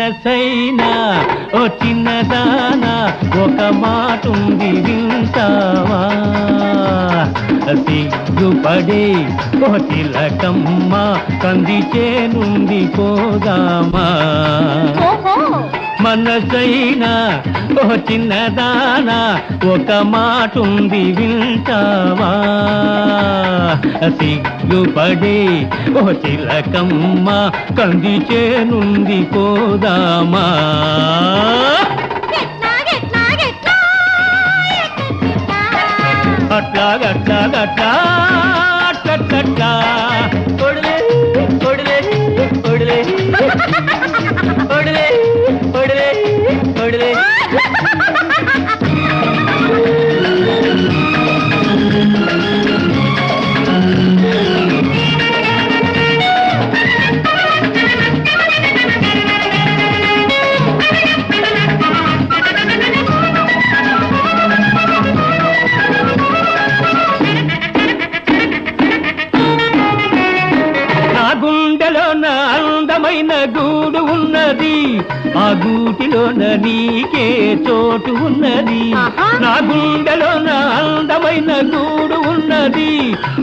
మనసైనా ఓ చిన్నదానా ఒక మాటుంది వింటావా సిగ్గుపడే ఓ తిలకమ్మ కందిచే నుండి పోదామా మనసైనా ఓ చిన్నదానా ఒక మాటుంది వింటావా సిగ్గుపడే ఓ తిలకమ్మ కందిచే నుండి పోదామా అట్లాగట్లాగట్లా అట్లట్లట్లా కొడలే కొడలే కొడలే కొడలే కొడలే కొడలే అందమైన గూడు ఉన్నది ఆ గూటిలోన నీకే చోటు ఉన్నది నా గుండెలోన అందమైన గూడు ఉన్నది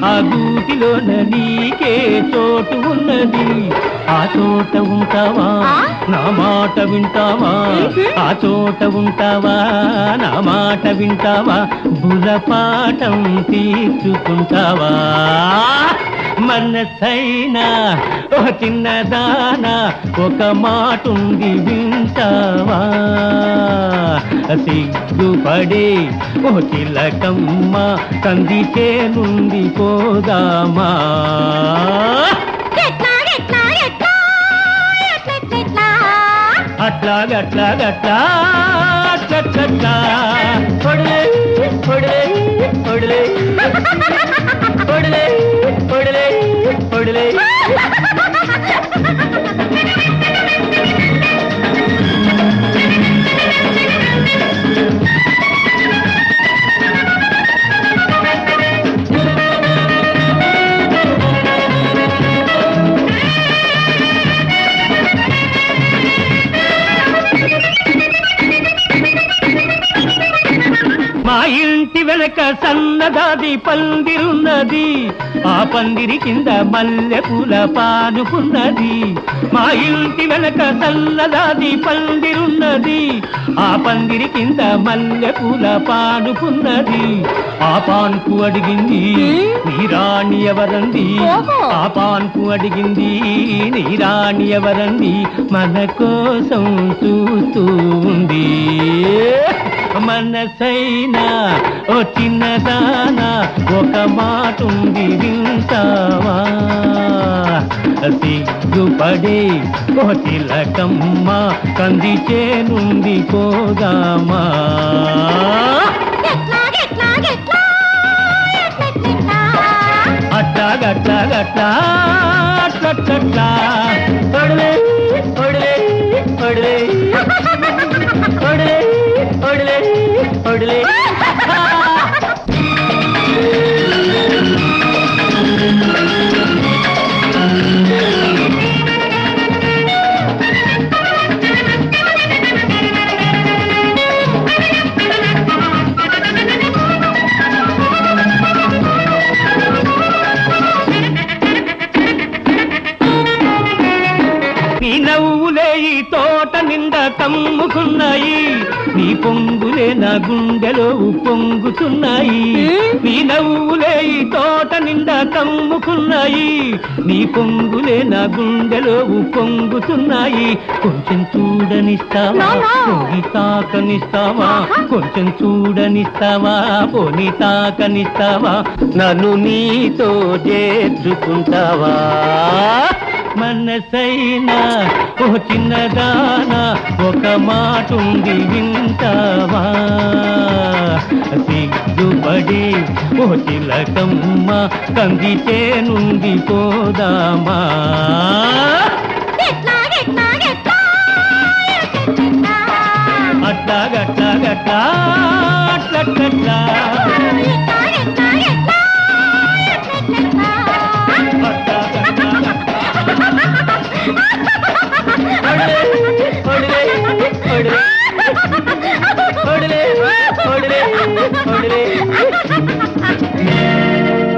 ఆ గూటిలోన నీకే చోటు ఉన్నది ఆ చోట ఉంటావా నా మాట వింటావా ఆ చోట ఉంటావా నా మాట వింటావా బుర్రపాఠం తీర్చుకుంటావా మనసైనా ఓ చిన్నదానా ఒక మాటుంది వింటావా సిగ్గుపడే ఓ తిలకమ్మ కందిచే నుండి పోదామా అట్లాగట్లాగట్లా అట్లట్లట్లా కొడలే కొడలే కొడలే కొడలే కొడలే కొడలే మా ఇంటి వెనక సన్నదాది పందిరున్నది ఆ పందిరి కింద మల్లె పూల పానుకున్నది మా ఇంటి వెనక సన్నదాది పందిరున్నది ఆ పందిరి కింద మల్లె పూల పానుకున్నది ఆ పాన్పు అడిగింది నీ రాణి ఎవరంది ఆ పాన్పు అడిగింది నీ రాణి ఎవరంది మన కోసం చూస్తూ ఉంది మనసైనా ఓ చిన్నదానా ఒక మాటుంది వింటావా సిగ్గుపడే ఓ తిలకమ్మ కందిచే నుండి పోదామా అట్లాగట్లాగట్లా అట్లట్లట్లా కొడలే కొడలే కొడలే కొడలే కొడలే కొడలే నీ నవ్వులే ఈ తోట నిండా కమ్ముకున్నాయి నీ పొంగులే నా గుండెలో పొంగుతున్నాయి నీ నవ్వులే ఈ తోట నిండా కమ్ముకున్నాయి నీ పొంగులే నా గుండెలో పొంగుతున్నాయి కొంచెం చూడనిస్తావా పోని తాకనిస్తావా కొంచెం చూడనిస్తావా పోని తాకనిస్తావా నన్ను నీతో చేర్చుకుంటావా మనసైనా ఓ చిన్నదానా ఒక మాటుంది వింటావా సిగ్గుపడి ఓ తిలకమ్మ కందిచే నుండి పోదామా అట్లాగట్లాగట్లా అట్లట్లట్లా